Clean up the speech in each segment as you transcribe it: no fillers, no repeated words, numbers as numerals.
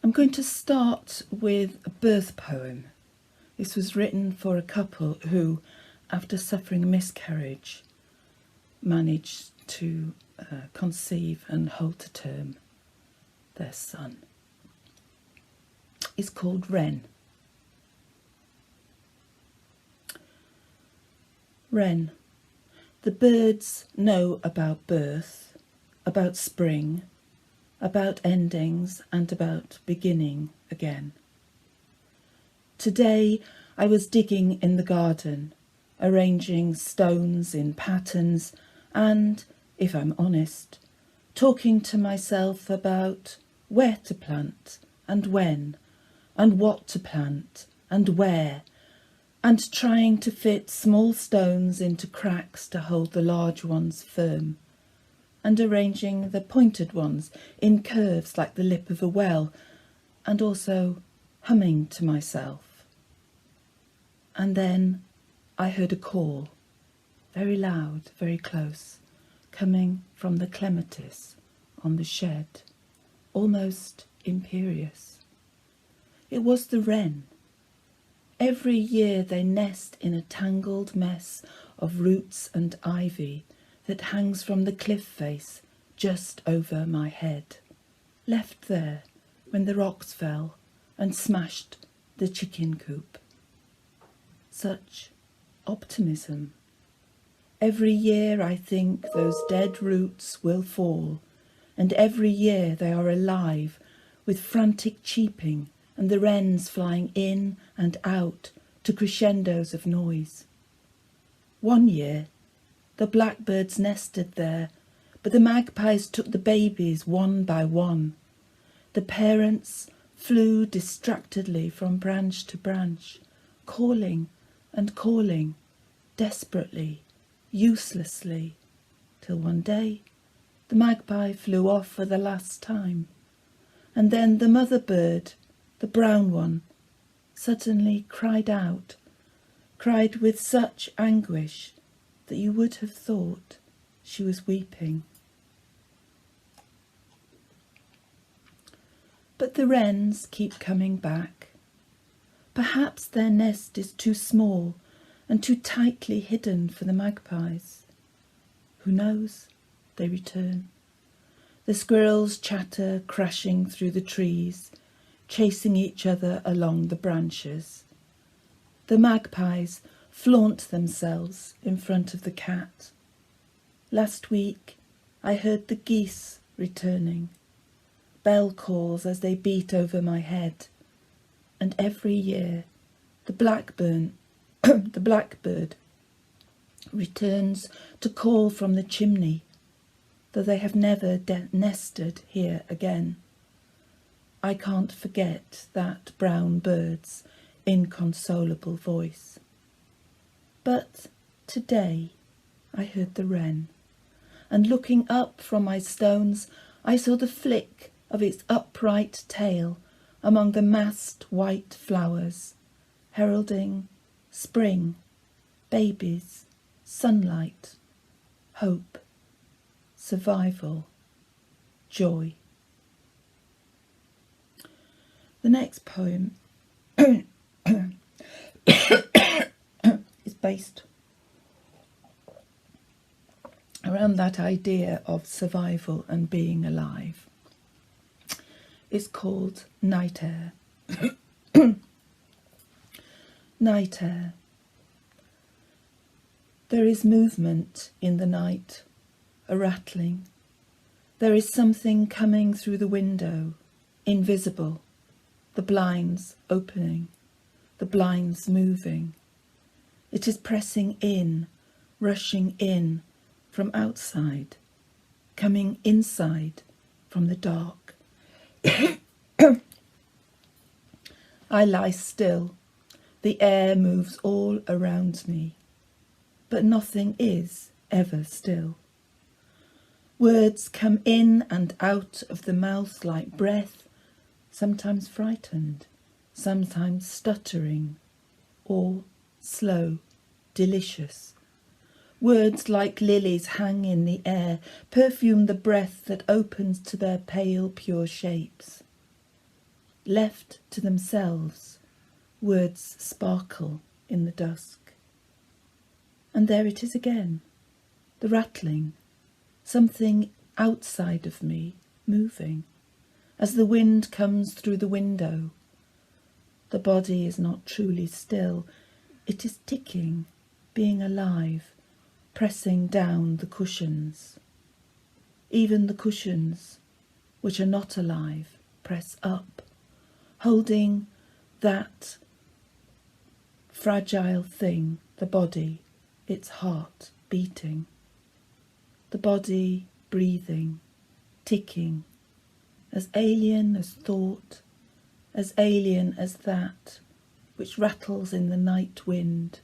I'm going to start with a birth poem. This was written for a couple who, after suffering a miscarriage, managed to conceive and hold to term their son. It's called Wren. Wren. The birds know about birth, about spring, about endings and about beginning again. Today I was digging in the garden, arranging stones in patterns and, if I'm honest, talking to myself about where to plant and when, and what to plant and where, and trying to fit small stones into cracks to hold the large ones firm, and arranging the pointed ones in curves like the lip of a well, and also humming to myself. And then I heard a call, very loud, very close, coming from the clematis on the shed, almost imperious. It was the wren. Every year they nest in a tangled mess of roots and ivy that hangs from the cliff face just over my head, left there when the rocks fell and smashed the chicken coop. Such optimism. Every year I think those dead roots will fall, and every year they are alive with frantic cheeping and the wrens flying in and out to crescendos of noise. One year the blackbirds nested there, but the magpies took the babies one by one. The parents flew distractedly from branch to branch, calling and calling, desperately, uselessly, till one day the magpie flew off for the last time, and then the mother bird, the brown one, suddenly cried out, cried with such anguish that you would have thought she was weeping. But the wrens keep coming back. Perhaps their nest is too small and too tightly hidden for the magpies. Who knows? They return. The squirrels chatter, crashing through the trees, chasing each other along the branches. The magpies flaunt themselves in front of the cat. Last week I heard the geese returning, bell calls as they beat over my head, and every year the blackbird returns to call from the chimney, though they have never nested here again. I can't forget that brown bird's inconsolable voice. But today I heard the wren, and looking up from my stones I saw the flick of its upright tail among the massed white flowers, heralding spring, babies, sunlight, hope, survival, joy. The next poem is based around that idea of survival and being alive. It's called Night Air. Night air. There is movement in the night, a rattling. There is something coming through the window, invisible, the blinds opening, the blinds moving. It is pressing in, rushing in from outside, coming inside from the dark. I lie still. The air moves all around me, but nothing is ever still. Words come in and out of the mouth like breath, sometimes frightened, sometimes stuttering, or slow, delicious. Words like lilies hang in the air, perfume the breath that opens to their pale, pure shapes. left to themselves, words sparkle in the dusk. And there it is again, the rattling, something outside of me moving, as the wind comes through the window. The body is not truly still, it is ticking, being alive, pressing down the cushions. Even the cushions, which are not alive, press up, holding that fragile thing, the body, its heart beating, the body breathing, ticking, as alien as thought, as alien as that which rattles in the night wind,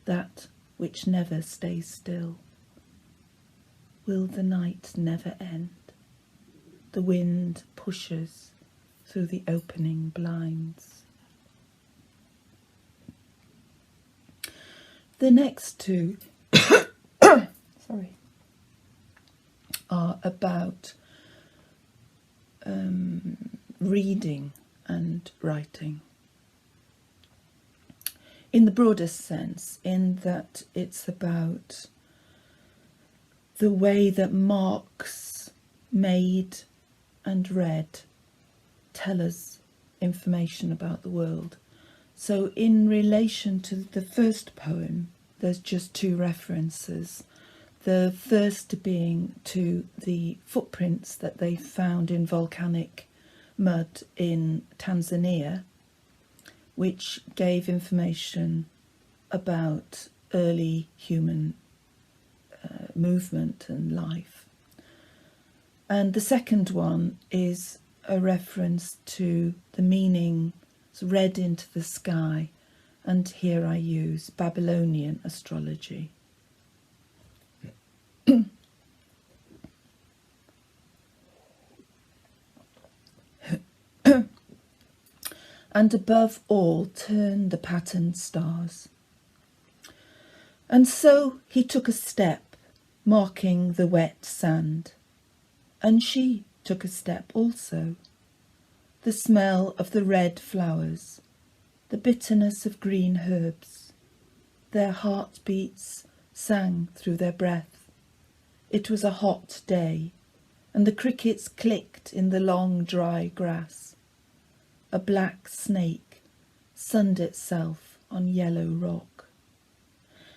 that which never stays still. Will the night never end? The wind pushes through the opening blinds. The next two are about reading and writing. In the broadest sense, in that it's about the way that marks made and read tell us information about the world. So in relation to the first poem, there's just two references. The first being to the footprints that they found in volcanic mud in Tanzania, which gave information about early human movement and life. And the second one is a reference to the meaning read into the sky, and here I use Babylonian astrology. And above all turn the patterned stars. And so he took a step, marking the wet sand, and she took a step also. The smell of the red flowers, the bitterness of green herbs, their heartbeats sang through their breath. It was a hot day, and the crickets clicked in the long dry grass. A black snake sunned itself on yellow rock.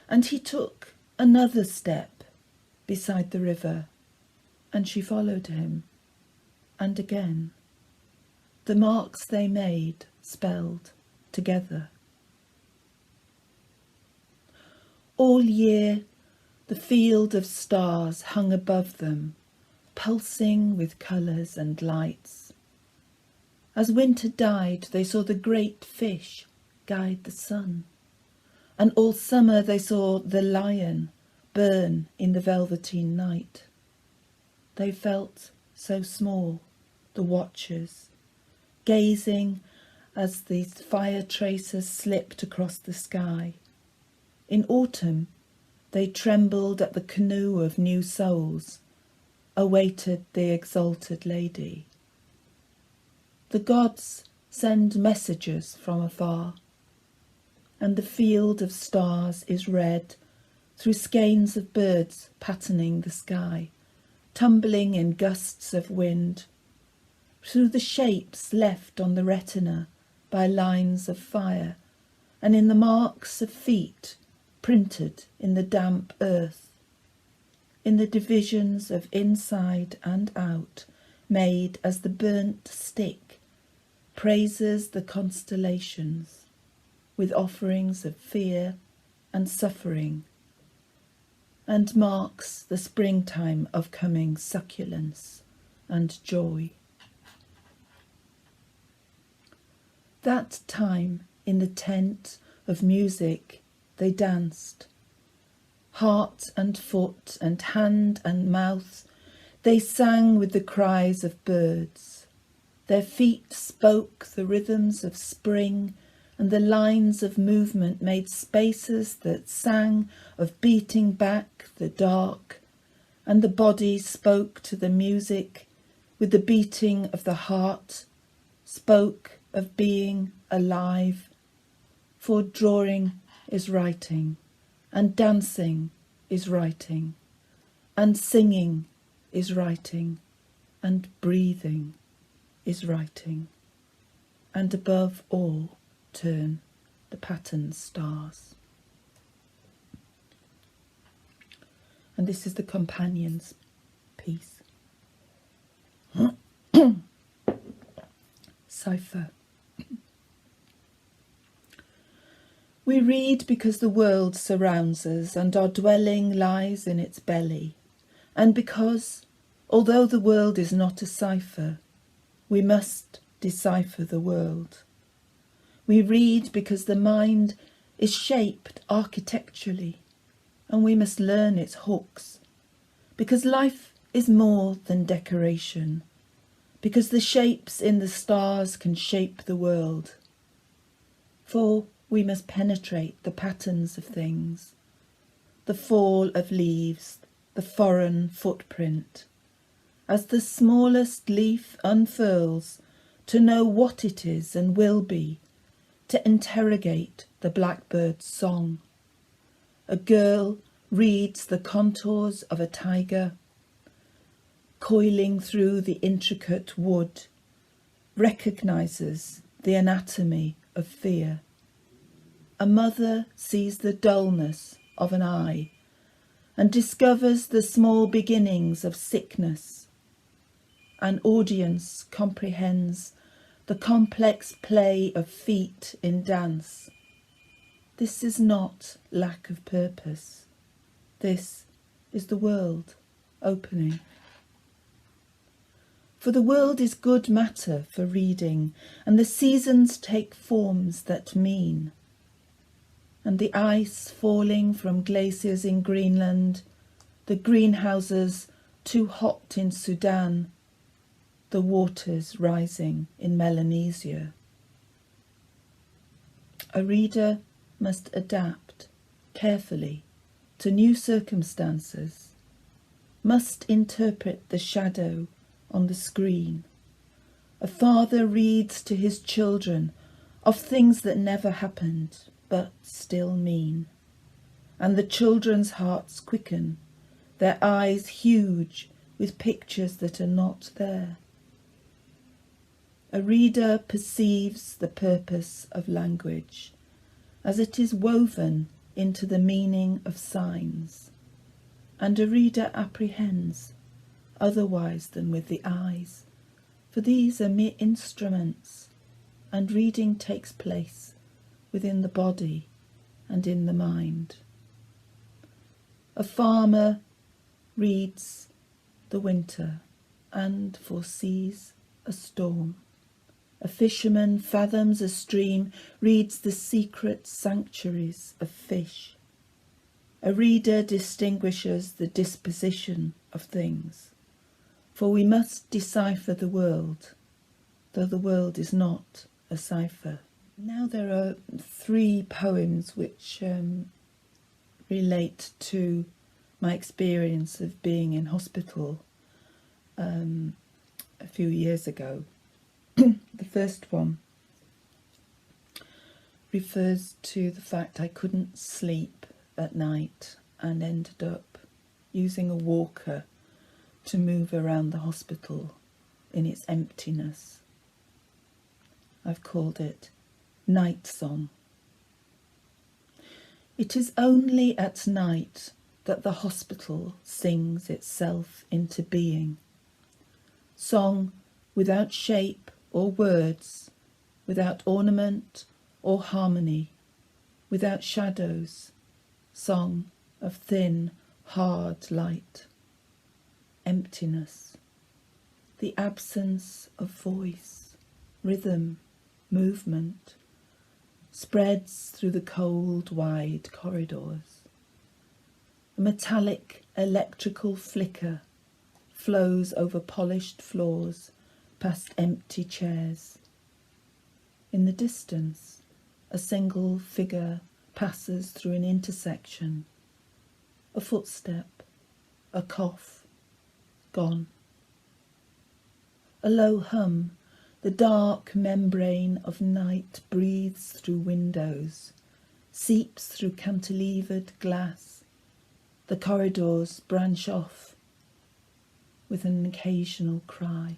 And he took another step beside the river, and she followed him, and again. The marks they made spelled together. All year the field of stars hung above them, pulsing with colours and lights. As winter died, they saw the great fish guide the sun, and all summer they saw the lion burn in the velveteen night. They felt so small, the watchers, gazing as these fire tracers slipped across the sky. In autumn, they trembled at the canoe of new souls, awaited the exalted lady. The gods send messages from afar, and the field of stars is red through skeins of birds patterning the sky, tumbling in gusts of wind, through the shapes left on the retina by lines of fire, and in the marks of feet printed in the damp earth, in the divisions of inside and out, made as the burnt stick praises the constellations with offerings of fear and suffering, and marks the springtime of coming succulence and joy. That time in the tent of music they danced, heart and foot and hand and mouth, they sang with the cries of birds. Their feet spoke the rhythms of spring, and the lines of movement made spaces that sang of beating back the dark, and the body spoke to the music with the beating of the heart, spoke of being alive, for drawing is writing, and dancing is writing, and singing is writing, and breathing is writing, and above all turn the patterned stars. And this is the companion's piece. Cipher. We read because the world surrounds us and our dwelling lies in its belly, and because, although the world is not a cipher, we must decipher the world. We read because the mind is shaped architecturally, and we must learn its hooks, because life is more than decoration, because the shapes in the stars can shape the world. For we must penetrate the patterns of things, the fall of leaves, the foreign footprint, as the smallest leaf unfurls, to know what it is and will be, to interrogate the blackbird's song. A girl reads the contours of a tiger, coiling through the intricate wood, recognises the anatomy of fear. A mother sees the dullness of an eye and discovers the small beginnings of sickness. An audience comprehends the complex play of feet in dance. This is not lack of purpose. This is the world opening. For the world is good matter for reading, and the seasons take forms that mean. And the ice falling from glaciers in Greenland, the greenhouses too hot in Sudan, the waters rising in Melanesia. A reader must adapt carefully to new circumstances, must interpret the shadow on the screen. A father reads to his children of things that never happened but still mean, and the children's hearts quicken, their eyes huge with pictures that are not there. A reader perceives the purpose of language as it is woven into the meaning of signs, and a reader apprehends otherwise than with the eyes, for these are mere instruments, and reading takes place within the body and in the mind. A farmer reads the winter and foresees a storm. A fisherman fathoms a stream, reads the secret sanctuaries of fish. A reader distinguishes the disposition of things, for we must decipher the world, though the world is not a cipher. Now there are 3 poems which relate to my experience of being in hospital a few years ago. The first one refers to the fact I couldn't sleep at night and ended up using a walker to move around the hospital in its emptiness. I've called it Night Song. It is only at night that the hospital sings itself into being. Song without shape or words, without ornament or harmony, without shadows, song of thin, hard light. Emptiness, the absence of voice, rhythm, movement, spreads through the cold, wide corridors. A metallic electrical flicker flows over polished floors, past empty chairs. In the distance, a single figure passes through an intersection. A footstep, a cough, gone. A low hum The dark membrane of night breathes through windows, seeps through cantilevered glass. The corridors branch off with an occasional cry,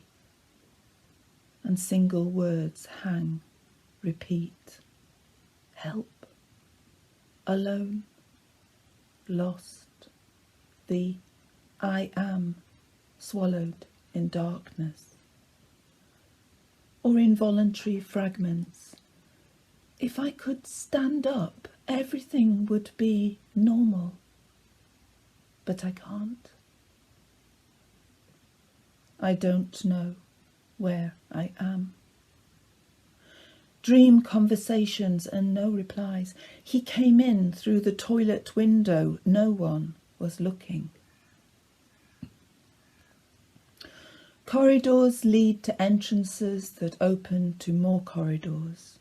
and single words hang, repeat. Help, alone, lost, the I am swallowed in darkness. Or involuntary fragments. If I could stand up, everything would be normal. But I can't. I don't know where I am. Dream conversations and no replies. He came in through the toilet window. No one was looking. Corridors lead to entrances that open to more corridors.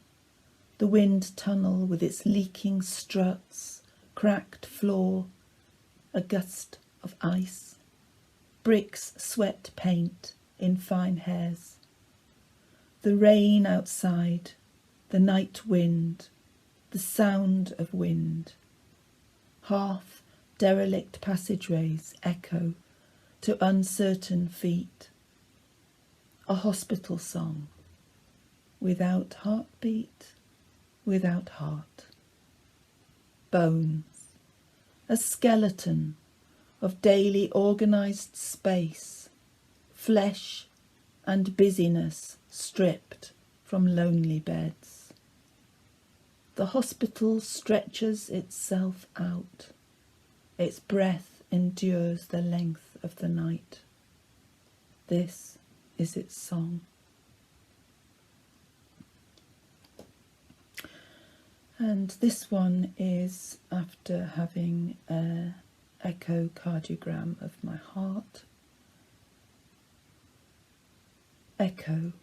The wind tunnel with its leaking struts, cracked floor, a gust of ice, bricks sweat paint in fine hairs. The rain outside, the night wind, the sound of wind. Half derelict passageways echo to uncertain feet. A hospital song, without heartbeat, without heart. Bones, a skeleton of daily organised space, flesh and busyness stripped from lonely beds. The hospital stretches itself out. Its breath endures the length of the night. This is its song. And this one is after having an echocardiogram of my heart. Echo,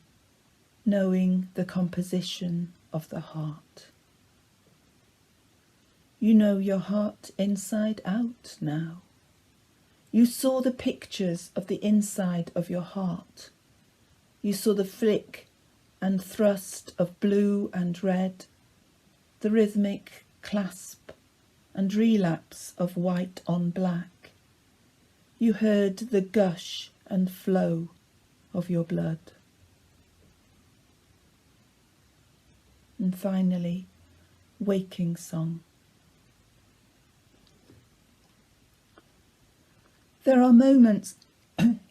knowing the composition of the heart. You know your heart inside out now. You saw the pictures of the inside of your heart. You saw the flick and thrust of blue and red, the rhythmic clasp and relapse of white on black. You heard the gush and flow of your blood. And finally, waking song. There are moments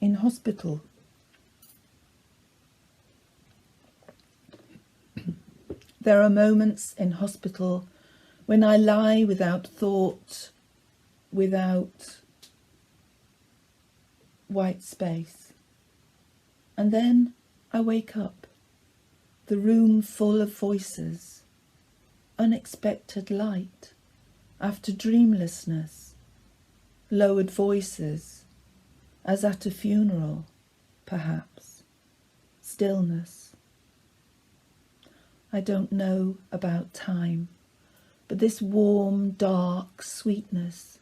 in hospital There are moments in hospital when I lie without thought, without white space. And then I wake up, the room full of voices, unexpected light, after dreamlessness, lowered voices, as at a funeral, perhaps, stillness. I don't know about time, but this warm, dark sweetness,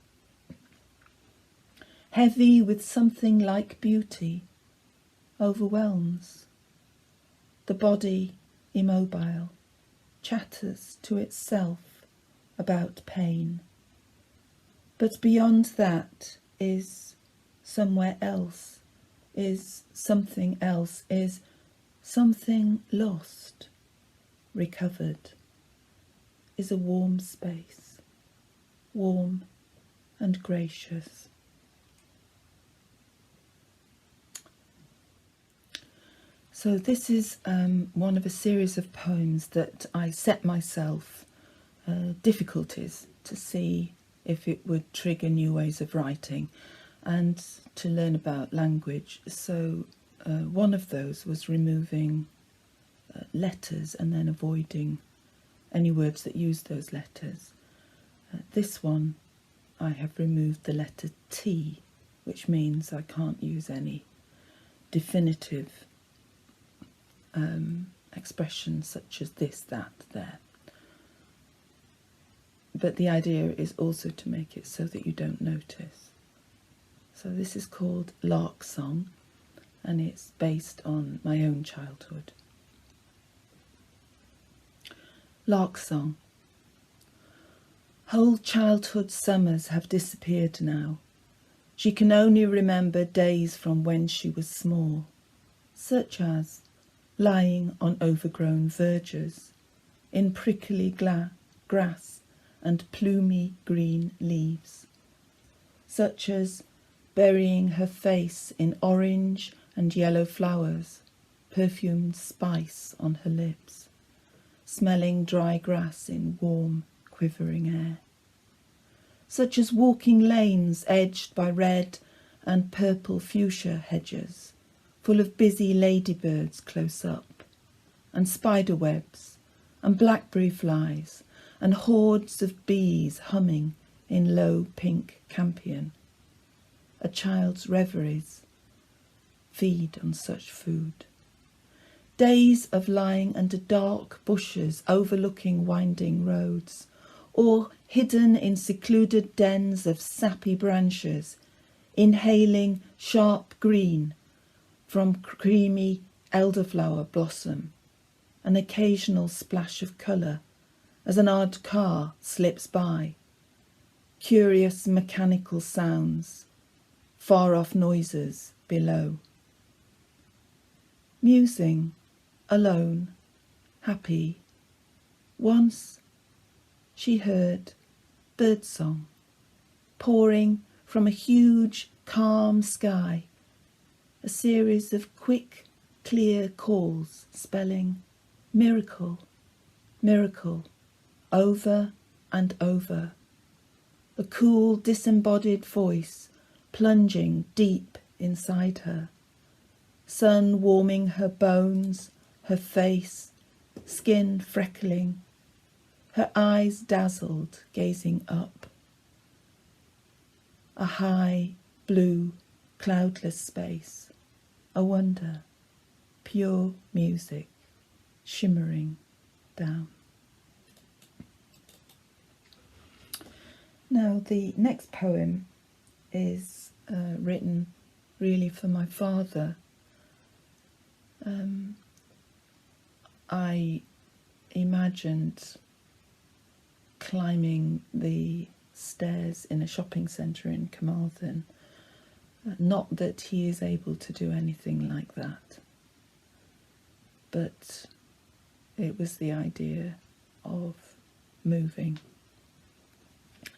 heavy with something like beauty, overwhelms. The body, immobile, chatters to itself about pain. But beyond that is somewhere else, is something else, is something lost, recovered, is a warm space, warm and gracious. So this is one of a series of poems that I set myself difficulties to see if it would trigger new ways of writing and to learn about language. So one of those was removing letters and then avoiding any words that use those letters. This one I have removed the letter T, which means I can't use any definitive expressions such as this, that, there. But the idea is also to make it so that you don't notice. So this is called Lark Song, and it's based on my own childhood. Lark song. Whole childhood summers have disappeared now. She can only remember days from when she was small, such as lying on overgrown verges, in prickly grass and plumy green leaves, such as burying her face in orange and yellow flowers, perfumed spice on her lips, smelling dry grass in warm, quivering air, such as walking lanes edged by red and purple fuchsia hedges, full of busy ladybirds close up, and spider webs, and blackberry flies, and hordes of bees humming in low pink campion. A child's reveries feed on such food. Days of lying under dark bushes overlooking winding roads, or hidden in secluded dens of sappy branches, inhaling sharp green from creamy elderflower blossom, an occasional splash of colour as an odd car slips by, curious mechanical sounds, far-off noises below. Musing, alone, happy, once she heard birdsong pouring from a huge, calm sky, a series of quick, clear calls spelling miracle, miracle, over and over. A cool, disembodied voice plunging deep inside her, sun warming her bones, her face, skin freckling, her eyes dazzled, gazing up. A high, blue, cloudless space, a wonder, pure music, shimmering down. Now, the next poem is written really for my father. I imagined climbing the stairs in a shopping centre in Carmarthen. Not that he is able to do anything like that, but it was the idea of moving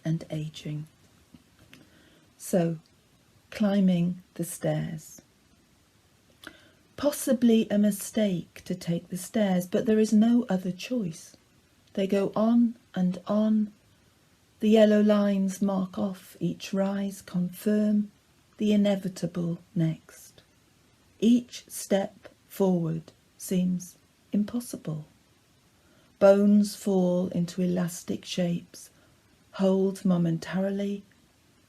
and ageing. So, climbing the stairs. Possibly a mistake to take the stairs, but there is no other choice. They go on and on. The yellow lines mark off each rise, confirm the inevitable next. Each step forward seems impossible. Bones fall into elastic shapes, hold momentarily,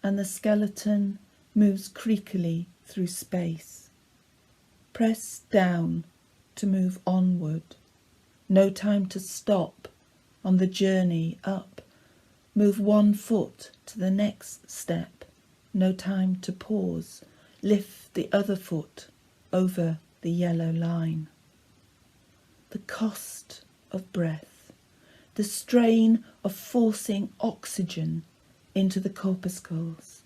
and the skeleton moves creakily through space. Press down to move onward. No time to stop on the journey up. Move one foot to the next step. No time to pause. Lift the other foot over the yellow line. The cost of breath. The strain of forcing oxygen into the corpuscles.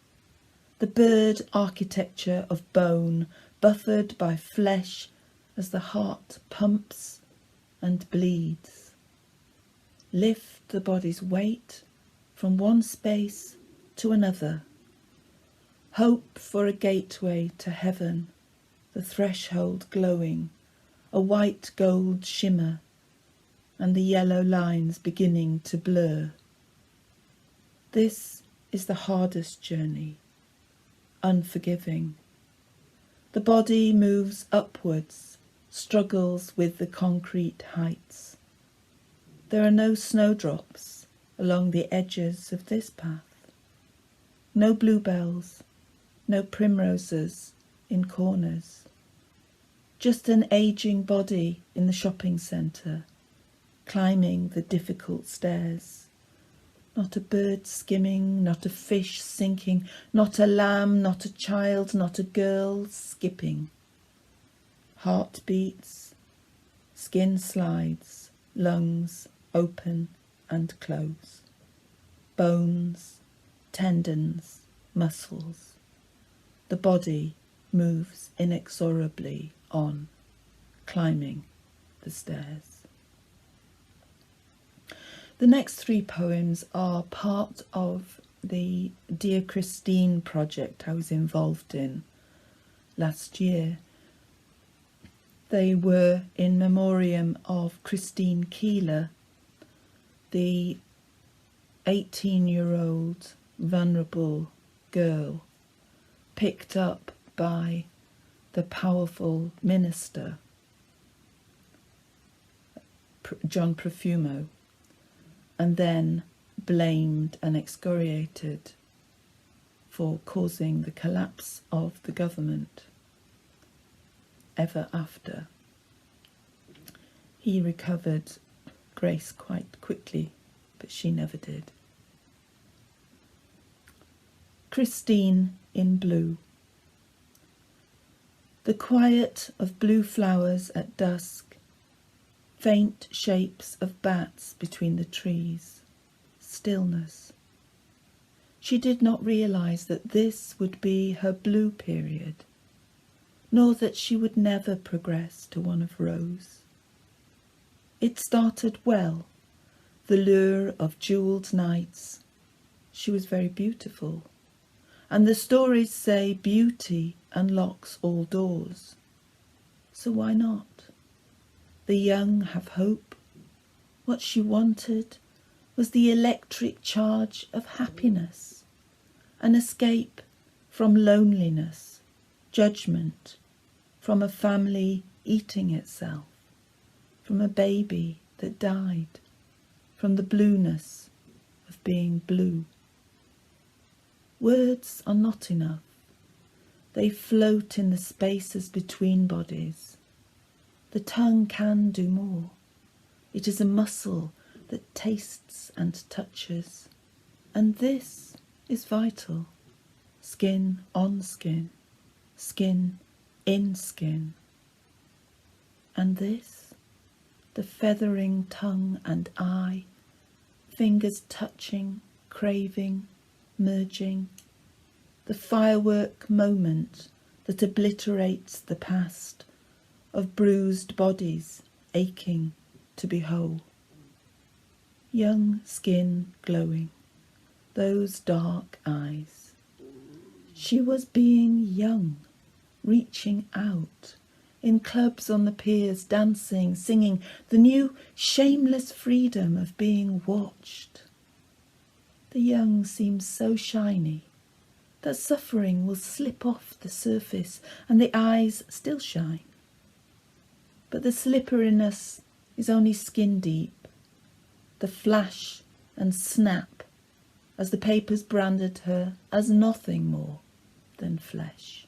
The bird architecture of bone buffered by flesh as the heart pumps and bleeds. Lift the body's weight from one space to another. Hope for a gateway to heaven, the threshold glowing, a white gold shimmer, and the yellow lines beginning to blur. This is the hardest journey, unforgiving. The body moves upwards, struggles with the concrete heights. There are no snowdrops along the edges of this path. No bluebells, no primroses in corners. Just an ageing body in the shopping centre, climbing the difficult stairs. Not a bird skimming, not a fish sinking, not a lamb, not a child, not a girl skipping. Heart beats, skin slides, lungs open and close, bones, tendons, muscles. The body moves inexorably on, climbing the stairs. The next three poems are part of the Dear Christine project I was involved in last year. They were in memoriam of Christine Keeler, the 18-year-old vulnerable girl picked up by the powerful minister, John Profumo, and then blamed and excoriated for causing the collapse of the government ever after. He recovered grace quite quickly, but she never did. Christine in Blue. The quiet of blue flowers at dusk, faint shapes of bats between the trees, stillness. She did not realise that this would be her blue period, nor that she would never progress to one of rose. It started well, the lure of jewelled nights. She was very beautiful, and the stories say beauty unlocks all doors. So why not? The young have hope. What she wanted was the electric charge of happiness, an escape from loneliness, judgment, from a family eating itself, from a baby that died, from the blueness of being blue. Words are not enough. They float in the spaces between bodies. The tongue can do more. It is a muscle that tastes and touches. And this is vital. Skin on skin, skin in skin. And this, the feathering tongue and eye, fingers touching, craving, merging, the firework moment that obliterates the past of bruised bodies aching to be whole. Young skin glowing, those dark eyes. She was being young, reaching out, in clubs on the piers, dancing, singing, the new shameless freedom of being watched. The young seems so shiny that suffering will slip off the surface and the eyes still shine. But the slipperiness is only skin deep, the flash and snap as the papers branded her as nothing more than flesh.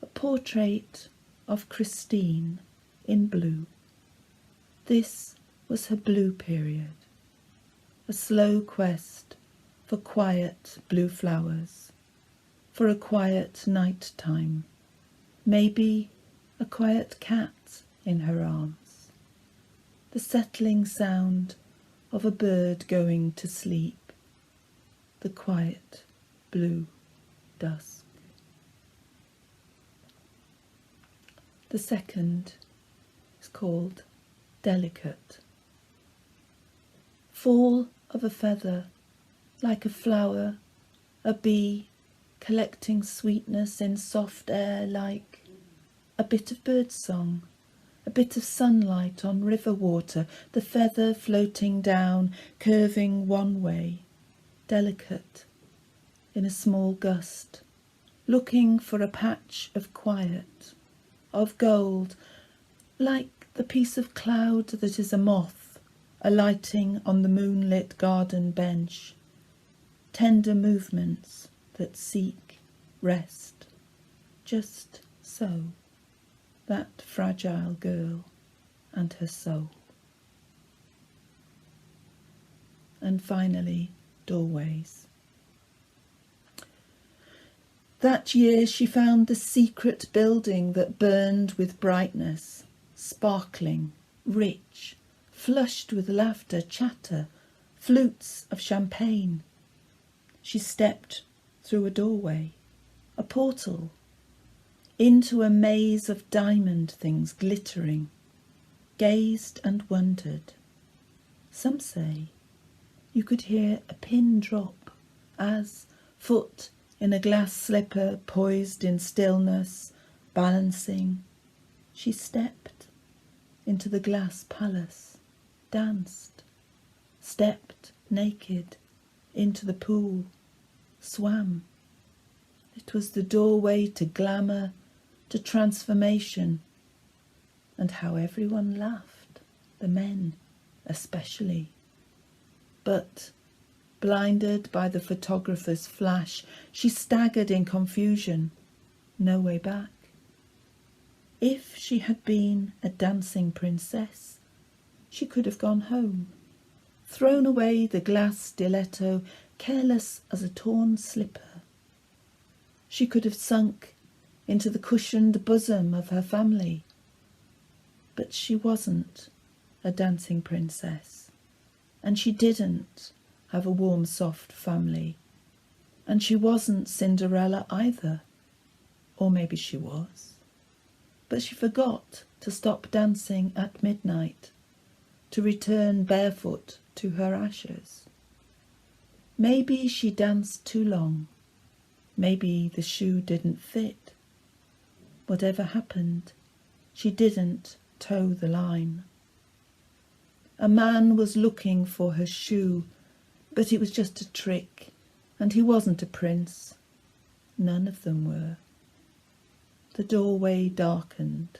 A portrait of Christine in blue. This was her blue period, a slow quest for quiet blue flowers, for a quiet night time, maybe a quiet cat in her arms, the settling sound of a bird going to sleep, the quiet blue dusk. The second is called Delicate. Fall of a feather, like a flower, a bee collecting sweetness in soft air, like a bit of birdsong, a bit of sunlight on river water, the feather floating down, curving one way, delicate, in a small gust, looking for a patch of quiet, of gold, like the piece of cloud that is a moth alighting on the moonlit garden bench, tender movements that seek rest, just so, that fragile girl and her soul. And finally, Doorways. That year she found the secret building that burned with brightness, sparkling, rich, flushed with laughter, chatter, flutes of champagne. She stepped through a doorway, a portal, into a maze of diamond things glittering, gazed and wondered. Some say you could hear a pin drop as, foot in a glass slipper poised in stillness, balancing, she stepped into the glass palace, danced, stepped naked into the pool, swam. It was the doorway to glamour, to transformation, and how everyone laughed, the men especially. But, blinded by the photographer's flash, she staggered in confusion, no way back. If she had been a dancing princess, she could have gone home, thrown away the glass stiletto, careless as a torn slipper. She could have sunk into the cushioned bosom of her family. But she wasn't a dancing princess, and she didn't have a warm, soft family, and she wasn't Cinderella either, or maybe she was. But she forgot to stop dancing at midnight, to return barefoot to her ashes. Maybe she danced too long. Maybe the shoe didn't fit. Whatever happened, she didn't toe the line. A man was looking for her shoe, but it was just a trick, and he wasn't a prince. None of them were. The doorway darkened,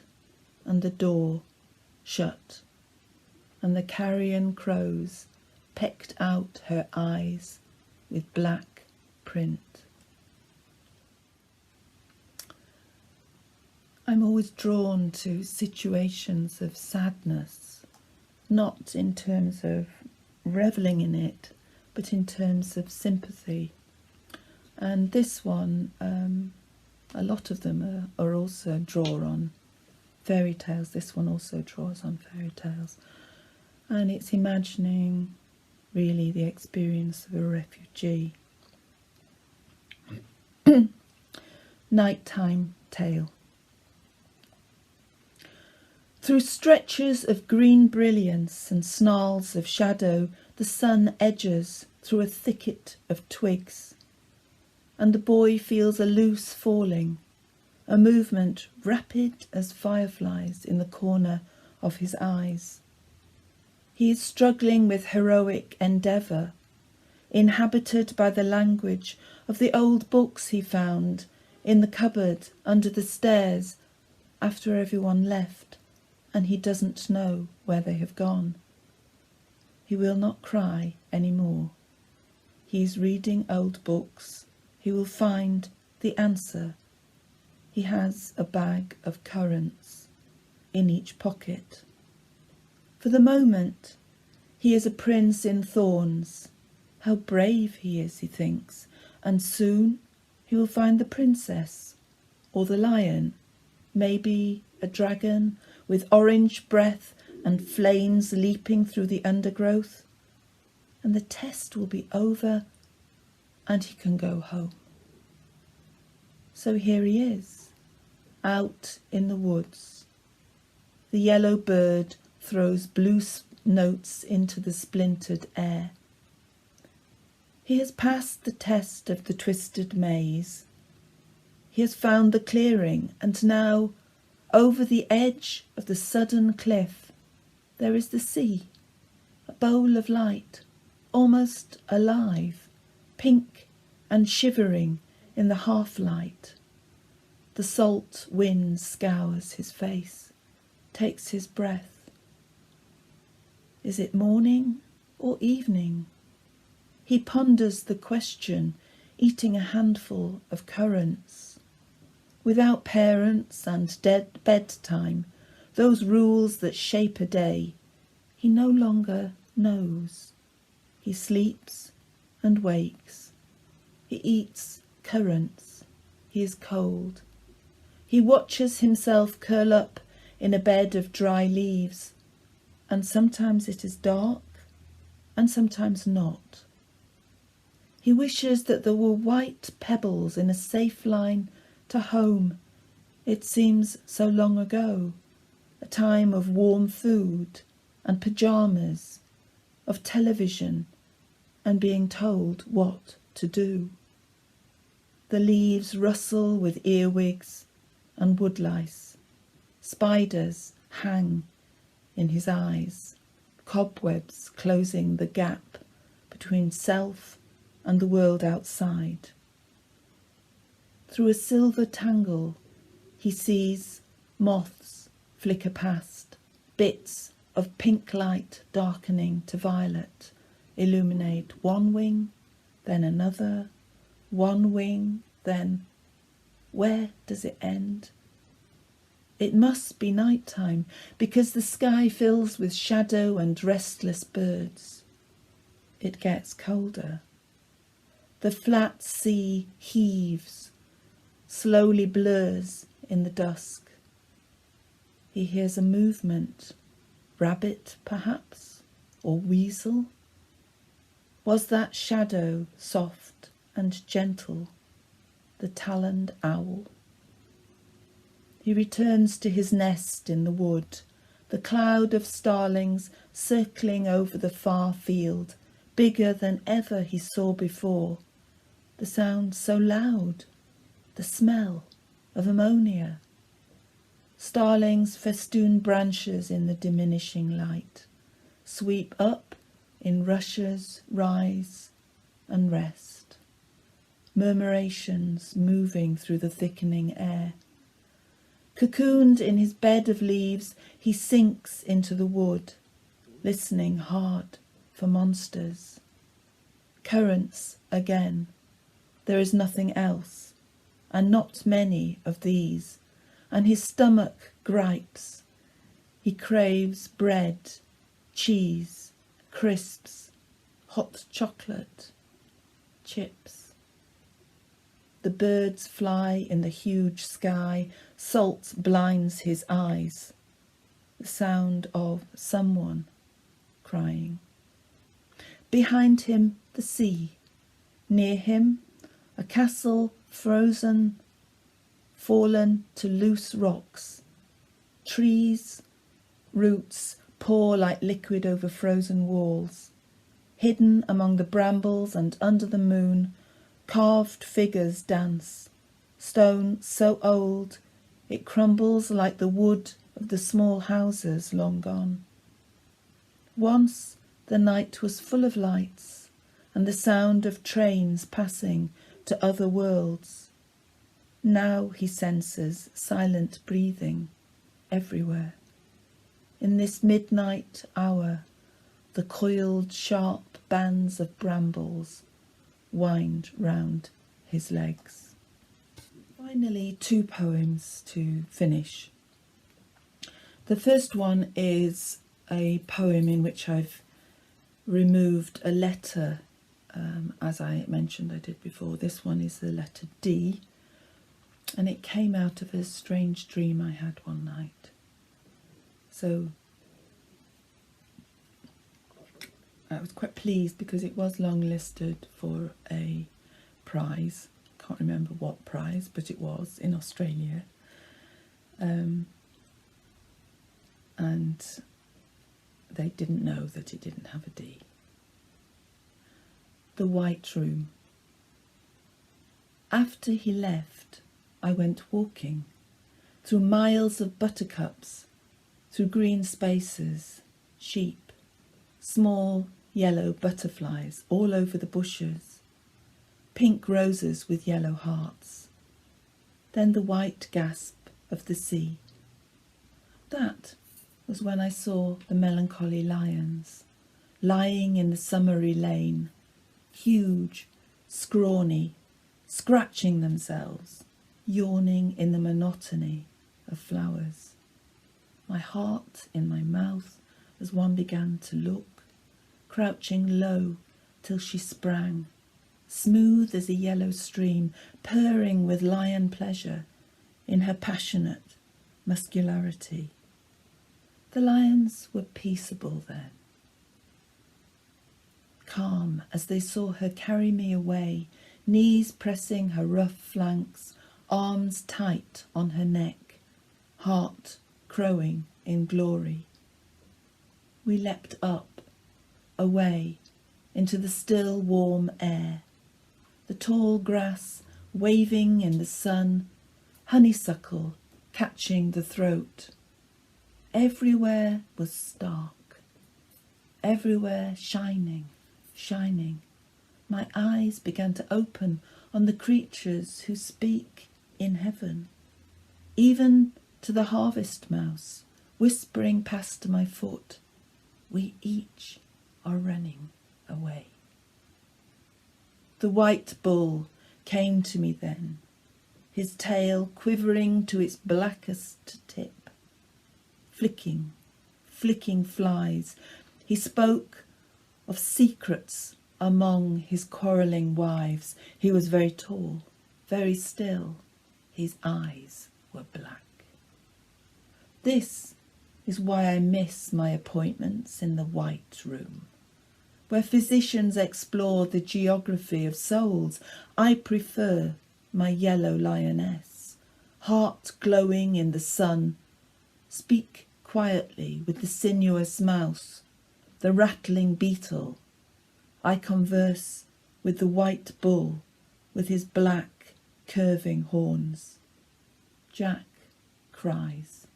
and the door shut, and the carrion crows pecked out her eyes with black print. I'm always drawn to situations of sadness, not in terms of revelling in it, but in terms of sympathy. And this one, a lot of them are also draw on fairy tales. This one also draws on fairy tales. And it's imagining really the experience of a refugee. Nighttime tale. Through stretches of green brilliance and snarls of shadow, the sun edges through a thicket of twigs, and the boy feels a loose falling, a movement rapid as fireflies in the corner of his eyes. He is struggling with heroic endeavour, inhabited by the language of the old books he found in the cupboard under the stairs after everyone left, and he doesn't know where they have gone. He will not cry any more. He is reading old books. He will find the answer. He has a bag of currants in each pocket. For the moment, he is a prince in thorns. How brave he is, he thinks, and soon he will find the princess, or the lion, maybe a dragon with orange breath and flames leaping through the undergrowth, and the test will be over and he can go home. So here he is, out in the woods. The yellow bird throws blue notes into the splintered air. He has passed the test of the twisted maze. He has found the clearing, and now, over the edge of the sudden cliff, there is the sea, a bowl of light, almost alive, pink and shivering in the half-light. The salt wind scours his face, takes his breath. Is it morning or evening? He ponders the question, eating a handful of currants. Without parents and dead bedtime, those rules that shape a day, he no longer knows. He sleeps and wakes. He eats currants. He is cold. He watches himself curl up in a bed of dry leaves. and sometimes it is dark, and sometimes not. He wishes that there were white pebbles in a safe line to home. It seems so long ago, a time of warm food and pyjamas, of television and being told what to do. The leaves rustle with earwigs and woodlice. Spiders hang in his eyes, cobwebs closing the gap between self and the world outside. Through a silver tangle, he sees moths flicker past, bits of pink light darkening to violet, illuminate one wing, then another, one wing, then where does it end? It must be night time, because the sky fills with shadow and restless birds. It gets colder. The flat sea heaves, slowly blurs in the dusk. He hears a movement, rabbit perhaps, or weasel. Was that shadow soft and gentle, the taloned owl? He returns to his nest in the wood, the cloud of starlings circling over the far field, bigger than ever he saw before, the sound so loud, the smell of ammonia. Starlings festoon branches in the diminishing light, sweep up in rushes, rise and rest. Murmurations moving through the thickening air. Cocooned in his bed of leaves, he sinks into the wood, listening hard for monsters. Currents again. There is nothing else, and not many of these, and his stomach gripes. He craves bread, cheese, crisps, hot chocolate, chips. The birds fly in the huge sky. Salt blinds his eyes. The sound of someone crying. Behind him, the sea. Near him, a castle frozen, fallen to loose rocks. Trees, roots pour like liquid over frozen walls. Hidden among the brambles and under the moon, carved figures dance. Stone so old, it crumbles like the wood of the small houses long gone. Once the night was full of lights and the sound of trains passing to other worlds. Now he senses silent breathing everywhere. In this midnight hour, the coiled sharp bands of brambles wind round his legs. Finally, two poems to finish. The first one is a poem in which I've removed a letter, as I mentioned I did before. This one is the letter D, and it came out of a strange dream I had one night. So I was quite pleased because it was longlisted for a prize. Can't remember what prize, but it was in Australia. And they didn't know that it didn't have a D. The White Room. After he left, I went walking through miles of buttercups, through green spaces, sheep, small yellow butterflies all over the bushes, pink roses with yellow hearts, then the white gasp of the sea. That was when I saw the melancholy lions, lying in the summery lane, huge, scrawny, scratching themselves, yawning in the monotony of flowers. My heart in my mouth as one began to look, crouching low till she sprang, smooth as a yellow stream, purring with lion pleasure in her passionate muscularity. The lions were peaceable then, calm as they saw her carry me away, knees pressing her rough flanks, arms tight on her neck, heart crowing in glory. We leapt up, away, into the still warm air, the tall grass waving in the sun, honeysuckle catching the throat. Everywhere was stark, everywhere shining, shining. My eyes began to open on the creatures who speak in heaven, even to the harvest mouse, whispering past my foot, we each are running away. The white bull came to me then, his tail quivering to its blackest tip, flicking flies. He spoke of secrets among his quarrelling wives. He was very tall, very still. His eyes were black. This is why I miss my appointments in the White Room, where physicians explore the geography of souls. I prefer my yellow lioness, heart glowing in the sun. Speak quietly with the sinuous mouse, the rattling beetle. I converse with the white bull with his black curving horns. Jack cries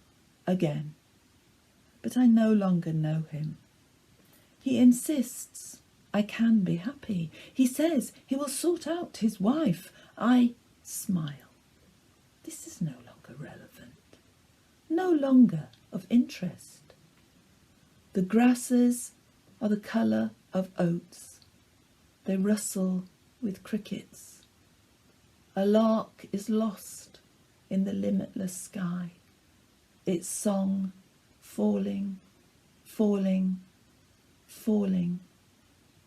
again, but I no longer know him. He insists I can be happy. He says he will sort out his wife. I smile. This is no longer relevant, no longer of interest. The grasses are the colour of oats. They rustle with crickets. A lark is lost in the limitless sky, its song falling, falling, falling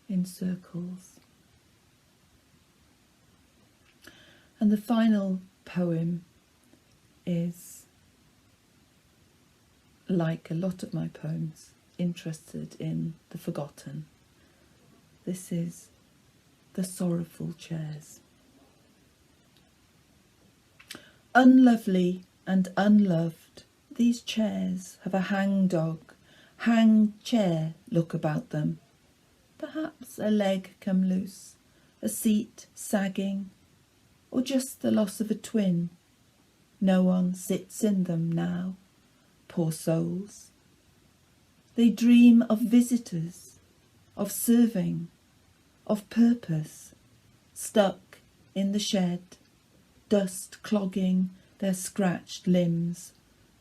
in circles. And the final poem is, like a lot of my poems, interested in the forgotten. This is The Sorrowful Chairs. Unlovely and unloved, these chairs have a hangdog, hang chair look about them. Perhaps a leg come loose, a seat sagging, or just the loss of a twin. No one sits in them now, poor souls. They dream of visitors, of serving, of purpose, stuck in the shed, dust clogging their scratched limbs,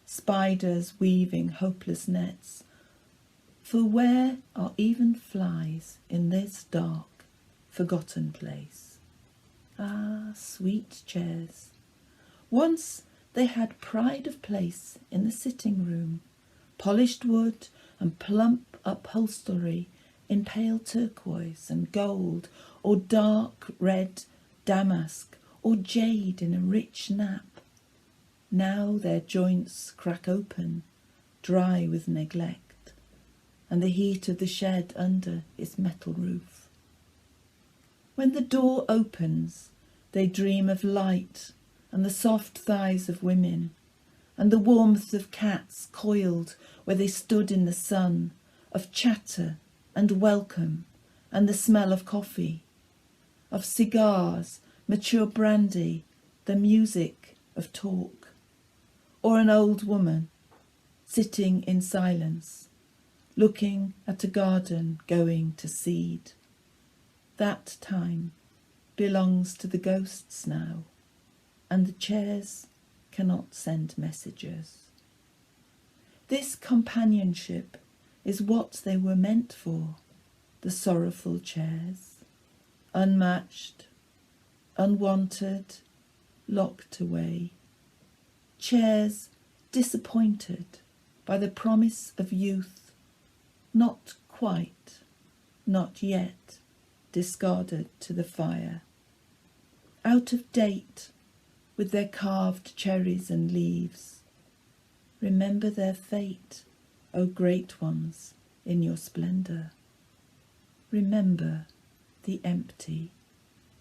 spiders weaving hopeless nets. For where are even flies in this dark, forgotten place? Ah, sweet chairs. Once they had pride of place in the sitting room, polished wood and plump upholstery in pale turquoise and gold, or dark red damask, or jade in a rich nap. Now their joints crack open, dry with neglect, and the heat of the shed under its metal roof. When the door opens, they dream of light and the soft thighs of women, and the warmth of cats coiled where they stood in the sun, of chatter and welcome, and the smell of coffee, of cigars, mature brandy, the music of talk, or an old woman sitting in silence, looking at a garden going to seed. That time belongs to the ghosts now, and the chairs cannot send messages. This companionship is what they were meant for, the sorrowful chairs, unmatched, unwanted, locked away. Chairs disappointed by the promise of youth, not quite, not yet, discarded to the fire. Out of date with their carved cherries and leaves. Remember their fate O great ones, in your splendour. Remember the empty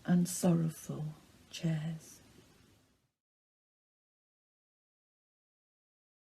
and sorrowful chairs.